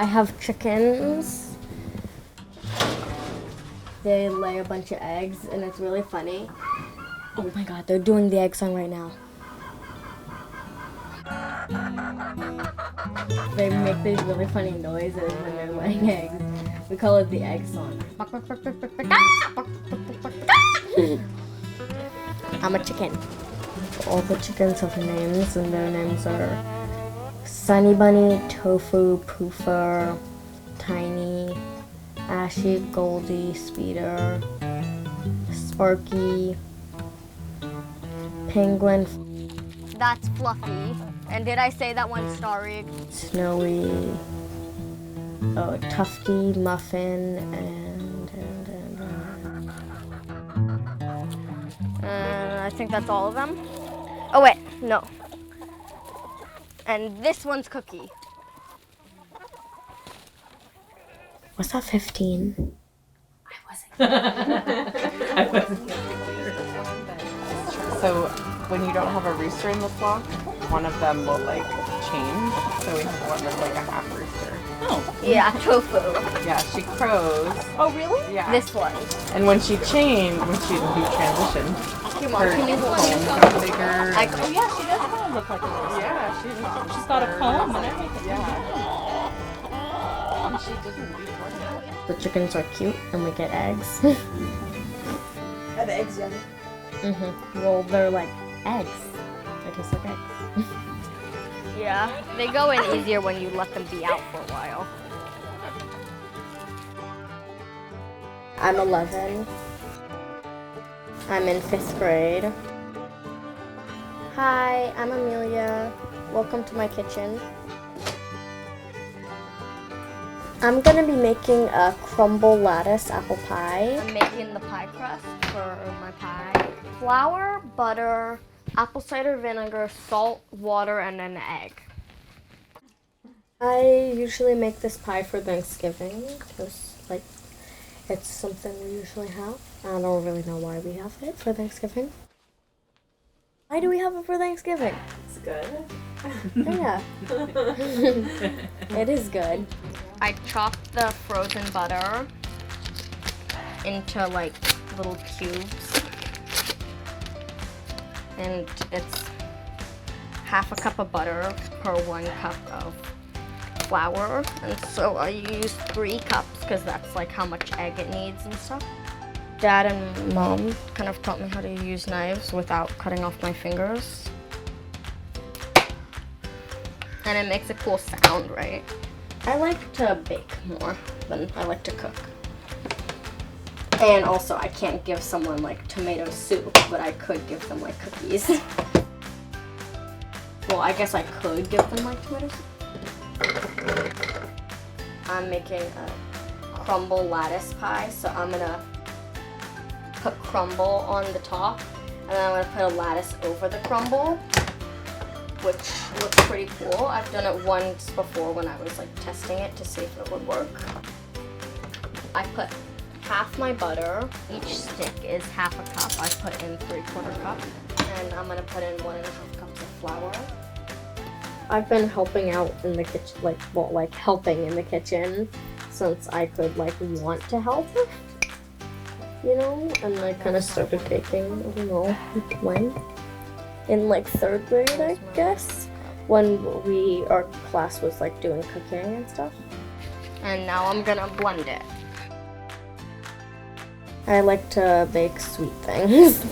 I have chickens. They lay a bunch of eggs and it's really funny. Oh my god, they're doing the egg song right now. They make these really funny noises when they're laying eggs. We call it the egg song. I'm a chicken. All the chickens have names, and their names are Sunny Bunny, Tofu, Poofer, Tiny, Ashy, Goldie, Speeder, Sparky, Penguin. That's Fluffy. And did I say that one Starry? Snowy, Tufty, Muffin, and I think that's all of them. Oh wait, no. And this one's Cookie. Was that 15? I wasn't. So when you don't have a rooster in the flock, one of them will like change. So we have one that's like a half rooster. Oh. Yeah, Tofu. Yeah, she crows. Oh, really? Yeah. This one. And when she transitioned, Come on, her can you comb hold got bigger. Oh, yeah, she does kind of look like a rooster. Yeah, She's got a comb and everything. Yeah. And she didn't before. The chickens are cute and we get eggs. Are the eggs yummy? Well, they're like eggs. They taste like eggs. Yeah, they go in easier when you let them be out for a while. I'm 11. I'm in 5th grade. Hi, I'm Emilia. Welcome to my kitchen. I'm gonna be making a crumble lattice apple pie. I'm making the pie crust for my pie. Flour, butter, apple cider vinegar, salt, water, and an egg. I usually make this pie for Thanksgiving because, like, it's something we usually have. I don't really know why we have it for Thanksgiving. Why do we have it for Thanksgiving? It's good. Yeah. It is good. I chopped the frozen butter into like little cubes. And it's half a cup of butter per 1 cup of flour. And so I used 3 cups because that's like how much egg it needs and stuff. Dad and Mom kind of taught me how to use knives without cutting off my fingers. And it makes a cool sound, right? I like to bake more than I like to cook. And also, I can't give someone like tomato soup, but I could give them like cookies. Well, I guess I could give them like tomato soup. I'm making a crumble lattice pie, so I'm gonna put crumble on the top, and then I'm gonna put a lattice over the crumble, which looks pretty cool. I've done it once before when I was like testing it to see if it would work. I put half my butter. Each stick is half a cup. I put in 3/4 cup, and I'm gonna put in 1.5 cups of flour. I've been helping out in the kitchen, helping in the kitchen since I could want to help, you know, and I kind of started baking, I don't know when, in 3rd grade, I guess, when our class was doing cooking and stuff. And now I'm gonna blend it. I like to bake sweet things.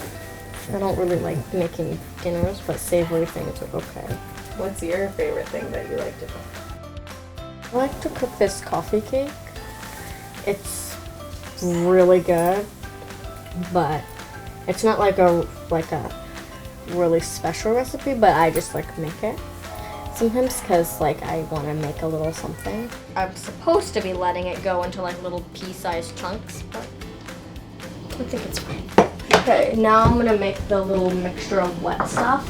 I don't really like making dinners, but savory things are okay. What's your favorite thing that you like to cook? I like to cook this coffee cake. It's really good, but it's not like a really special recipe, but I just make it sometimes because I want to make a little something. I'm supposed to be letting it go into little pea-sized chunks, but I think it's fine. Okay, now I'm gonna make the little mixture of wet stuff.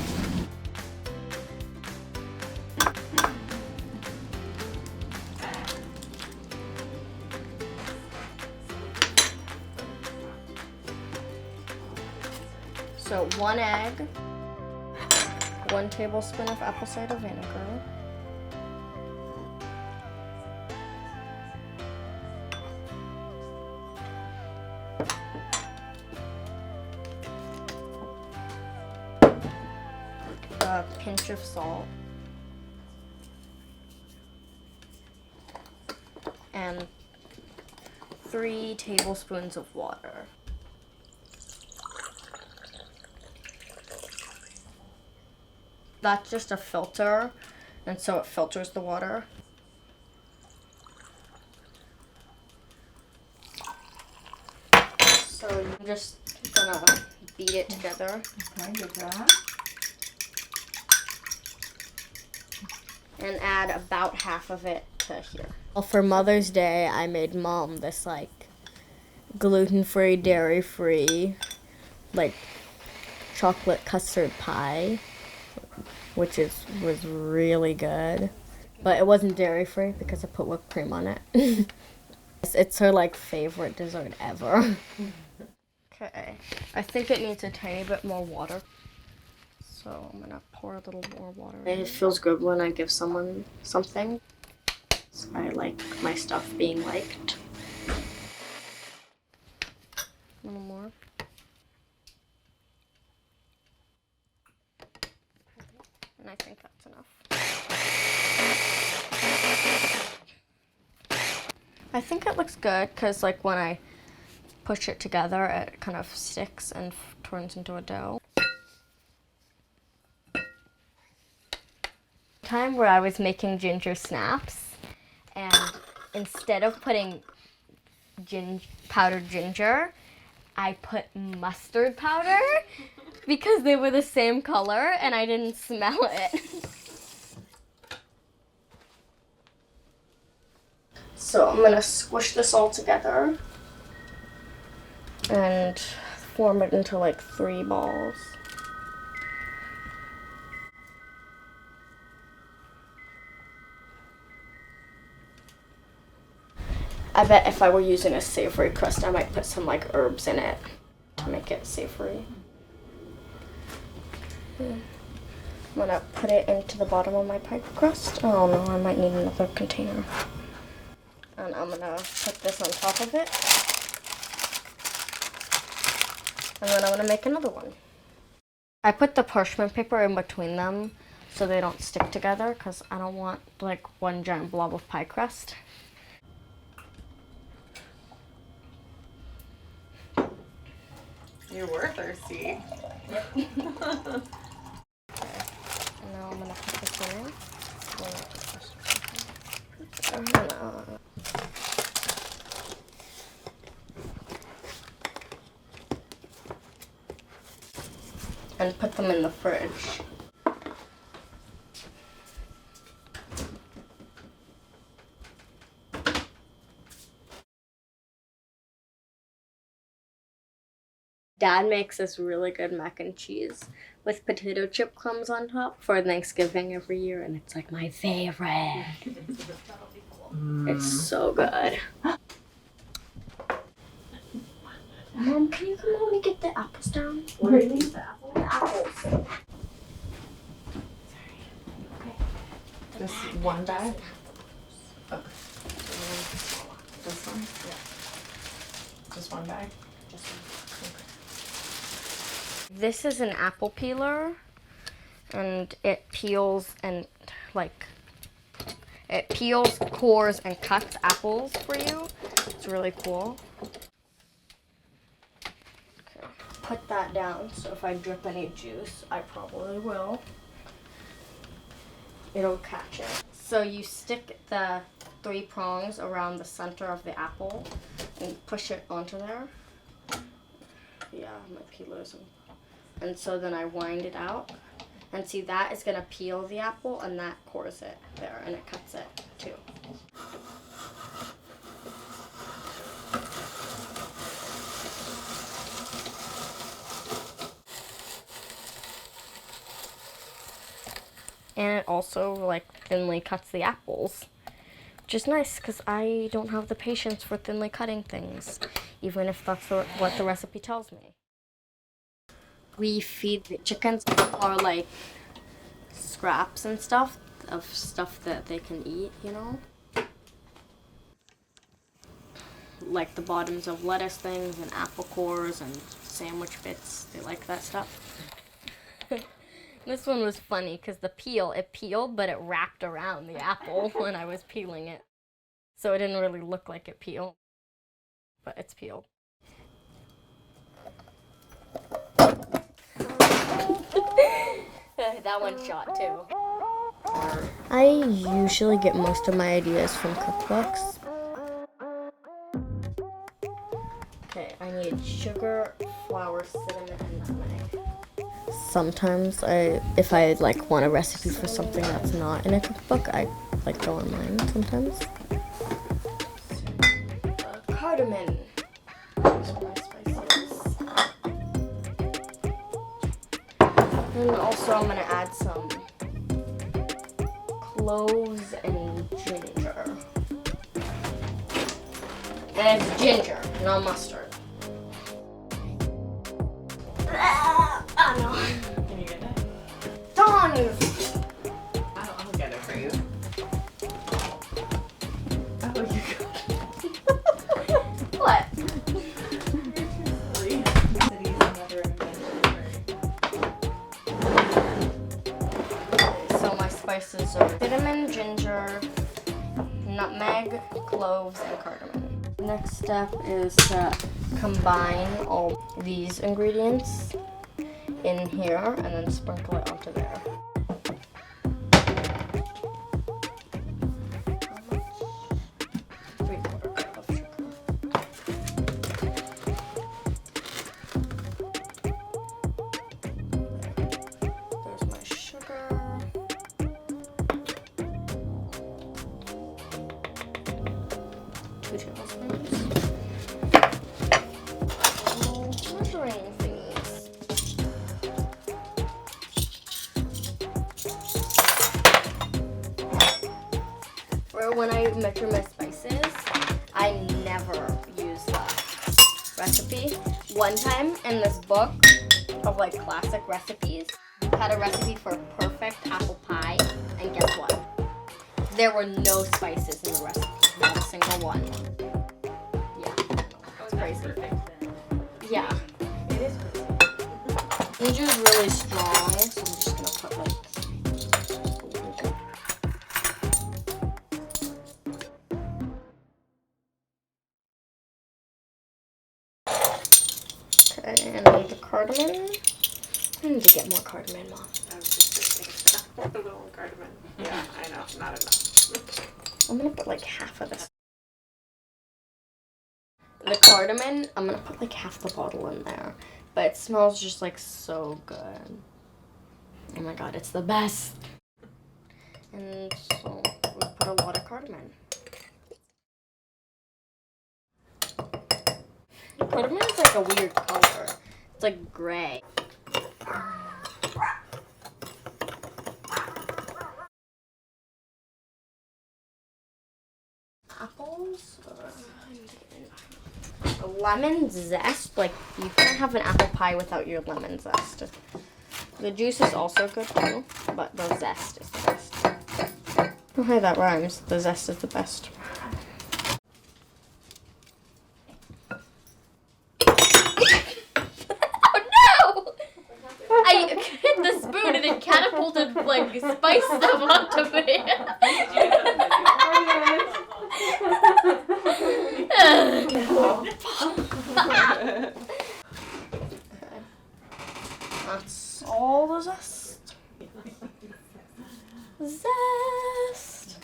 So 1 egg, 1 tablespoon of apple cider vinegar, pinch of salt, and 3 tablespoons of water. That's just a filter, and so it filters the water. So I'm just gonna beat it together. Okay, good job. And add about half of it to here. Well, for Mother's Day, I made Mom this like gluten-free, dairy-free, like chocolate custard pie, which was really good. But it wasn't dairy-free because I put whipped cream on it. It's her like favorite dessert ever. Okay, I think it needs a tiny bit more water. So I'm gonna pour a little more water in. It feels good when I give someone something. So I like my stuff being liked. A little more. And I think that's enough. I think it looks good because like when I push it together, it kind of sticks and turns into a dough. Time where I was making ginger snaps, and instead of putting powdered ginger, I put mustard powder because they were the same color and I didn't smell it. So I'm gonna squish this all together and form it into like 3 balls. I bet if I were using a savory crust, I might put some like herbs in it to make it savory. I'm gonna put it into the bottom of my pie crust. Oh no, I might need another container. And I'm gonna put this on top of it. And then I'm gonna make another one. I put the parchment paper in between them so they don't stick together because I don't want like one giant blob of pie crust. You were thirsty. Okay. And now I'm gonna put this in. And put them in the fridge. Dad makes this really good mac and cheese with potato chip crumbs on top for Thanksgiving every year, and it's like my favorite. It's so good. Mom, can you come help me get the apples down? What do you need? The apple? The apples. Just one bag? Okay. This one? Yeah. Just one bag? Just one. This is an apple peeler, and it peels and it peels, cores, and cuts apples for you. It's really cool. Okay. Put that down, so if I drip any juice, I probably will. It'll catch it. So you stick the 3 prongs around the center of the apple and push it onto there. Yeah, my peelers. And so then I wind it out. And see, that is gonna peel the apple and that cores it there and it cuts it too. And it also like thinly cuts the apples, which is nice because I don't have the patience for thinly cutting things, even if that's what the recipe tells me. We feed the chickens more like scraps and stuff that they can eat, you know? Like the bottoms of lettuce things and apple cores and sandwich bits. They like that stuff. This one was funny because it peeled, but it wrapped around the apple when I was peeling it. So it didn't really look like it peeled, but it's peeled. That one shot too. I usually get most of my ideas from cookbooks. Okay, I need sugar, flour, cinnamon, and nutmeg. Sometimes if I like want a recipe for something that's not in a cookbook, I like go online sometimes. Cardamom. These are my spices. And also I'm gonna add some cloves and ginger. And it's ginger, not mustard. Oh no. Can you get it? Darn you! I'll get it for you. Oh, you got it. What? So my spices are cinnamon, ginger, nutmeg, cloves, and cardamom. Next step is to combine all these ingredients in here and then sprinkle it onto there. How much? 3/4 cup of sugar. There's my sugar. 2 tablespoons. Measuring thingies. Or when I measure my spices, I never use the recipe. One time in this book of like classic recipes, had a recipe for perfect apple pie, and guess what? There were no spices in the recipe, not a single one. Yeah, it's crazy. Yeah, it is crazy. Ginger is really strong, so I'm just gonna put like a little bit. Okay, and then the cardamom. I need to get more cardamom, Mom. I was just thinking, a little cardamom. Yeah, I know, not enough. I'm gonna put like half of this. The cardamom, I'm gonna put like half the bottle in there. But it smells just like so good. Oh my god, it's the best. And so we put a lot of cardamom. Cardamom is like a weird color. It's like gray. Apples. Lemon zest. Like, you can't have an apple pie without your lemon zest. The juice is also good too, but the zest is the best. Oh, hey, that rhymes. The zest is the best. Oh no! I hit the spoon and it catapulted like spice stuff onto me. That's all the zest. Zest.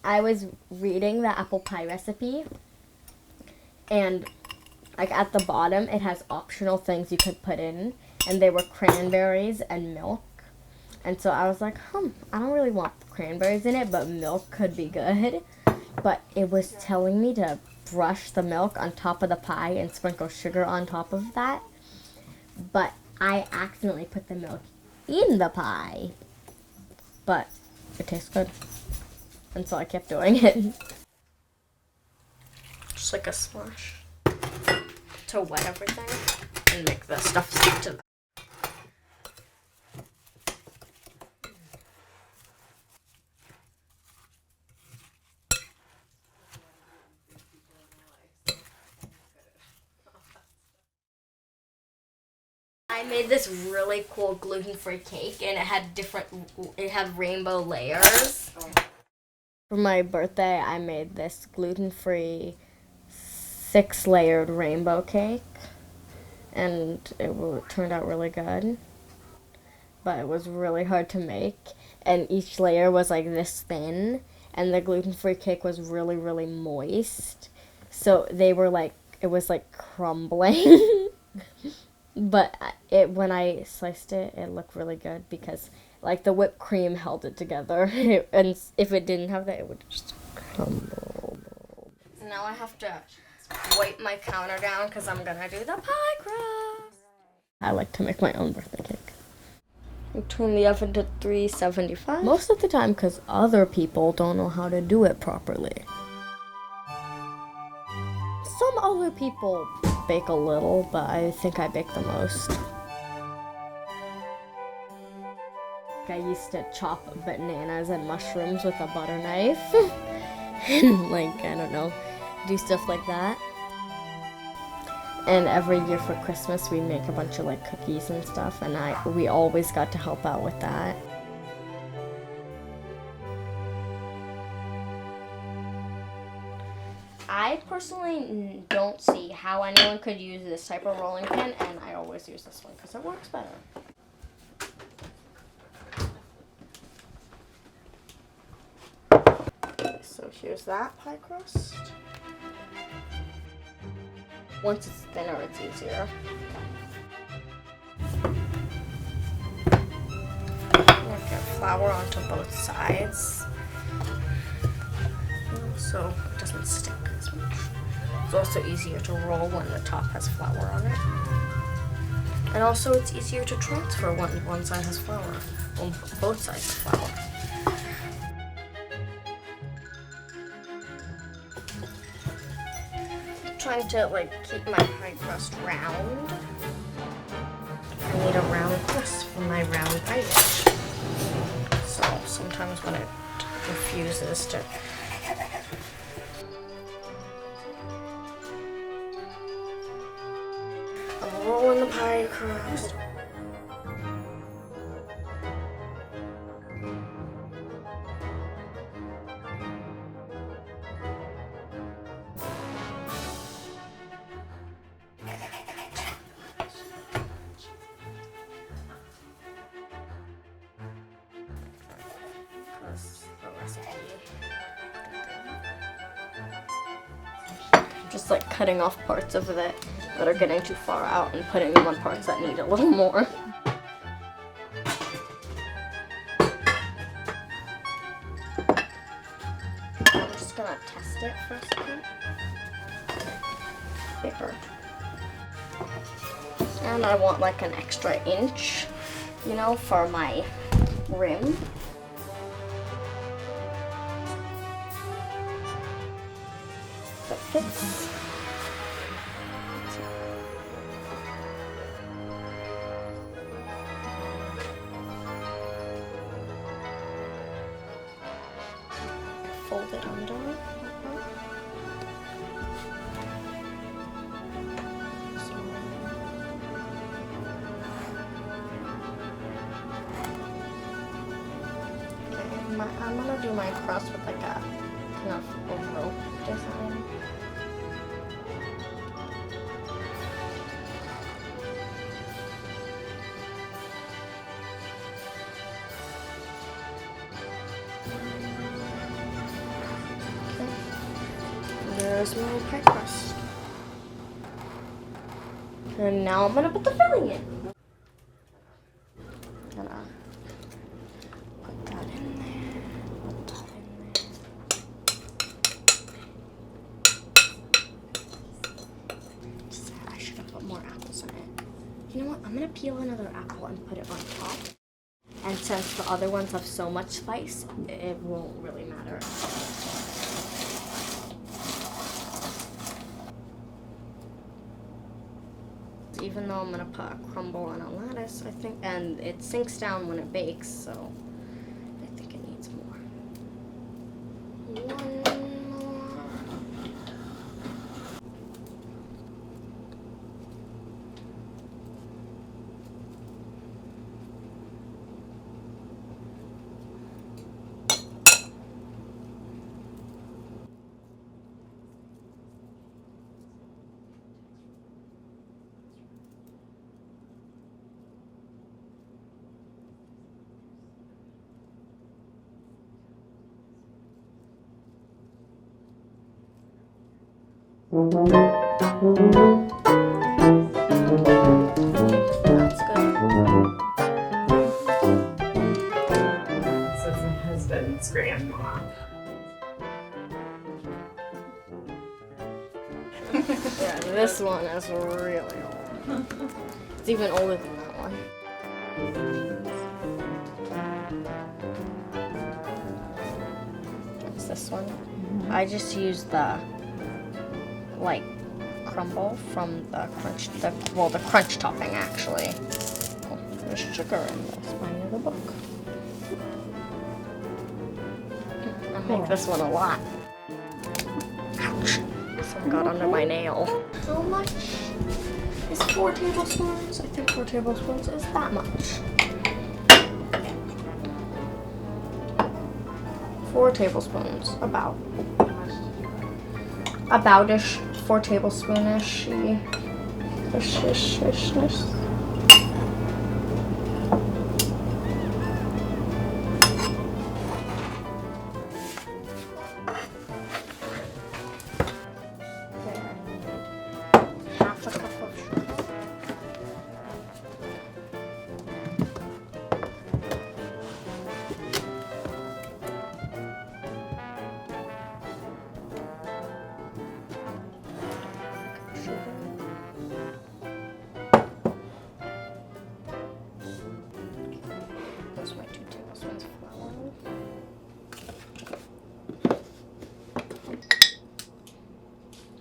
I was reading the apple pie recipe, and like at the bottom it has optional things you could put in, and they were cranberries and milk. And so I was like, I don't really want cranberries in it, but milk could be good. But it was telling me to brush the milk on top of the pie and sprinkle sugar on top of that. But I accidentally put the milk in the pie. But it tastes good. And so I kept doing it. Just like a splash to wet everything and make the stuff stick to that. I made this really cool gluten-free cake, and it had rainbow layers. For my birthday, I made this gluten-free 6-layered rainbow cake, and it turned out really good. But it was really hard to make, and each layer was like this thin, and the gluten-free cake was really, really moist. So they were like, it was like crumbling. But when I sliced it, it looked really good because like the whipped cream held it together. And if it didn't have that, it would just crumble. So now I have to wipe my counter down because I'm gonna do the pie crust. I like to make my own birthday cake. I turn the oven to 375. Most of the time because other people don't know how to do it properly. Some other people bake a little, but I think I bake the most. I used to chop bananas and mushrooms with a butter knife. And like, I don't know, do stuff like that. And every year for Christmas we make a bunch of like cookies and stuff, and we always got to help out with that. I personally don't see how anyone could use this type of rolling pin, and I always use this one because it works better. So here's that pie crust. Once it's thinner, it's easier. Get flour onto both sides, so it doesn't stick as much. It's also easier to roll when the top has flour on it. And also it's easier to transfer when one side has flour, well, both sides have flour. I'm trying to like keep my pie crust round. I need a round crust for my round pie dish. So sometimes when it refuses to I'm rolling the pie crust. Just like cutting off parts of it that are getting too far out and putting them on parts that need a little more. I'm just gonna test it for a second. Paper. And I want like an extra inch, you know, for my rim. That fits. Fold it under. I'm gonna do my crust with like a kind of a rope design. Okay. There's my pie crust. And now I'm gonna put the filling in. You know what? I'm gonna peel another apple and put it on top. And since the other ones have so much spice, it won't really matter. Even though I'm gonna put a crumble on a lattice, I think, and it sinks down when it bakes, so I think it needs more. One more. That's good. This is my husband's grandma. Yeah, this one is really old. It's even older than that one. What's this one? I just used the like crumble from the crunch topping actually. Oh, there's sugar in this. Mine in the book. I make this one a lot. Ouch. Some got under my nail. How much is 4 tablespoons? I think 4 tablespoons is that much. 4 tablespoons, about. About-ish, 4 tablespoon-ish. Ish. Half a cup of sugar. Those are my 2 tablespoons of flour.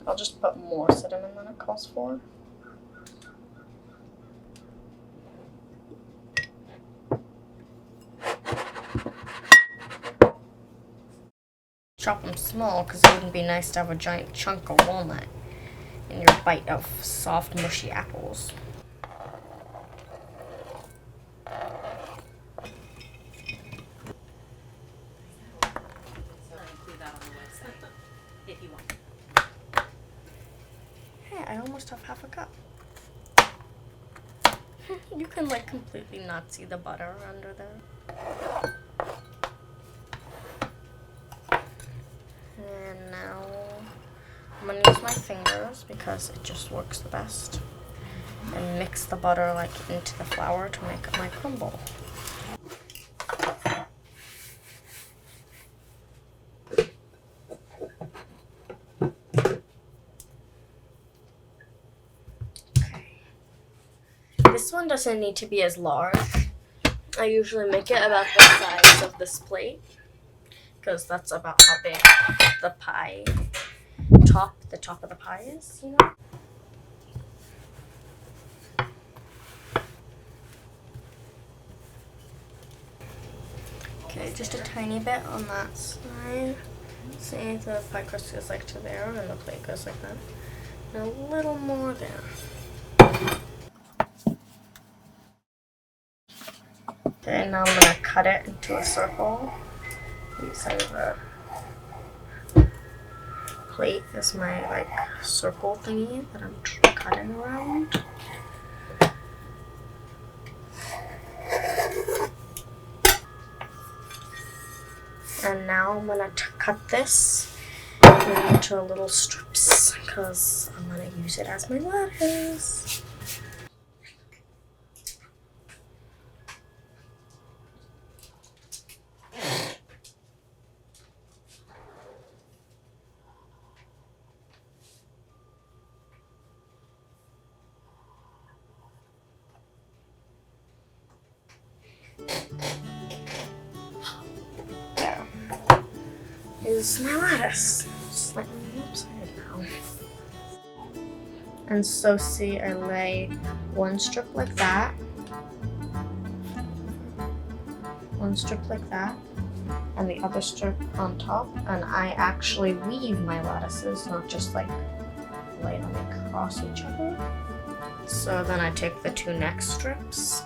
I'll just put more cinnamon than it calls for. Chop them small because it wouldn't be nice to have a giant chunk of walnut in your bite of soft, mushy apples. Hey, I almost have half a cup. You can like completely not see the butter under there. And now I'm gonna use my fingers because it just works the best. And mix the butter like into the flour to make my crumble. This one doesn't need to be as large. I usually make it about the size of this plate because that's about how big the top of the pie is, you know? Okay, just a tiny bit on that side. See, the pie crust goes like to there and the plate goes like that. And a little more there. Okay, now I'm gonna cut it into a circle. Using the plate as my like circle thingy that I'm cutting around. And now I'm gonna cut this into little strips because I'm gonna use it as my lettuce. There is my lettuce. Slightly upside down. And so see, I lay one strip like that. One strip like that. And the other strip on top. And I actually weave my lettuces, not just like lay them across each other. So then I take the 2 next strips.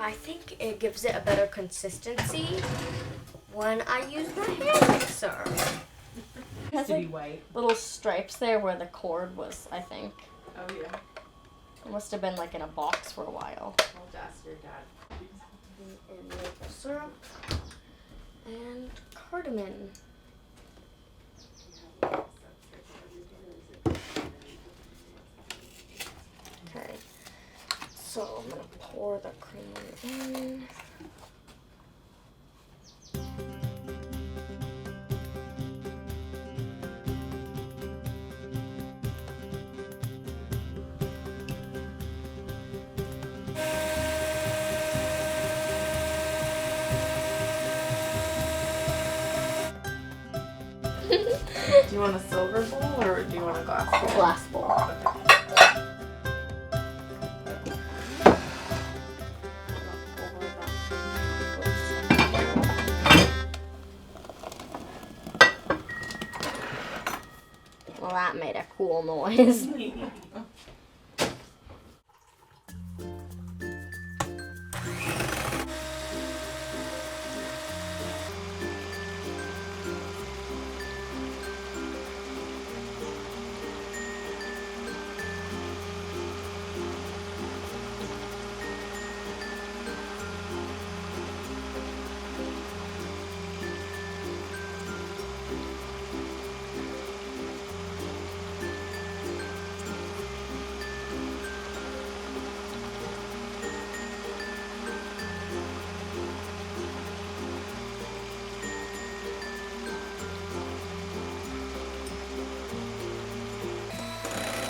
I think it gives it a better consistency when I use my hand mixer. It has like white. little stripes there where the cord was, I think. Oh yeah. It must have been like in a box for a while. I'll ask your dad. And maple syrup and cardamom. Okay, so I'm gonna pour the cream in. Do you want a silver bowl or do you want a glass bowl? Glass bowl. Well, that made a cool noise.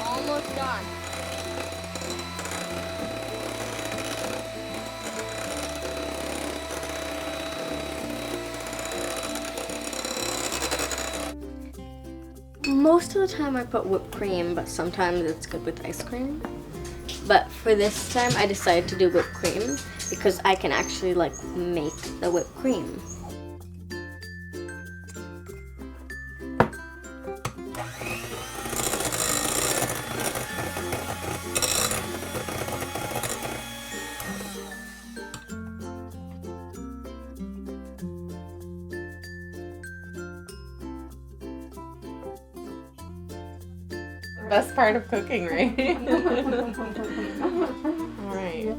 Almost done. Most of the time I put whipped cream, but sometimes it's good with ice cream. But for this time I decided to do whipped cream because I can actually like make the whipped cream. Best part of cooking, right? All right.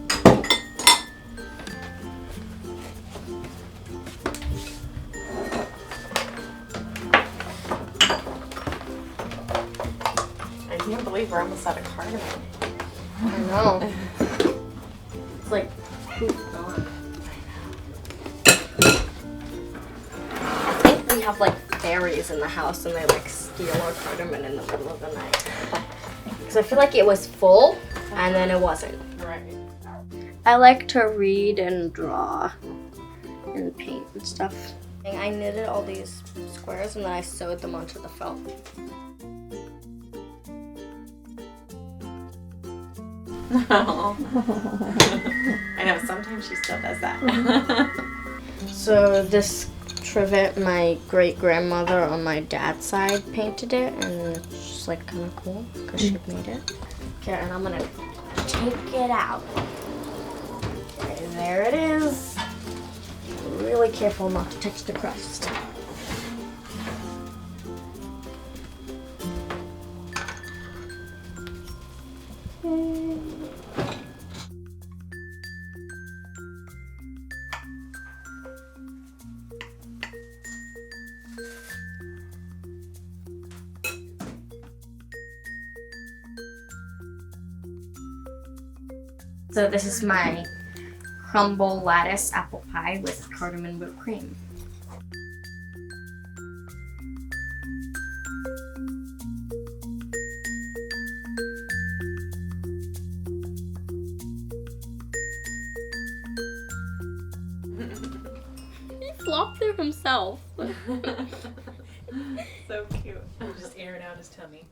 I can't believe we're almost out of cardamom. I know. It's like poof gone. I think we have like fairies in the house and they like steal our cardamom in the middle of the night. Because I feel like it was full and then it wasn't. Right. I like to read and draw and paint and stuff. And I knitted all these squares and then I sewed them onto the felt. I know, sometimes she still does that. So this trivet, my great-grandmother on my dad's side painted it, and it's just like kind of cool because she made it. Okay, and I'm gonna take it out. Okay, there it is. Really careful not to touch the crust. So this is my Crumble Lattice Apple Pie with Cardamom Whipped Cream. He flopped there himself. So cute. Just airing out his tummy.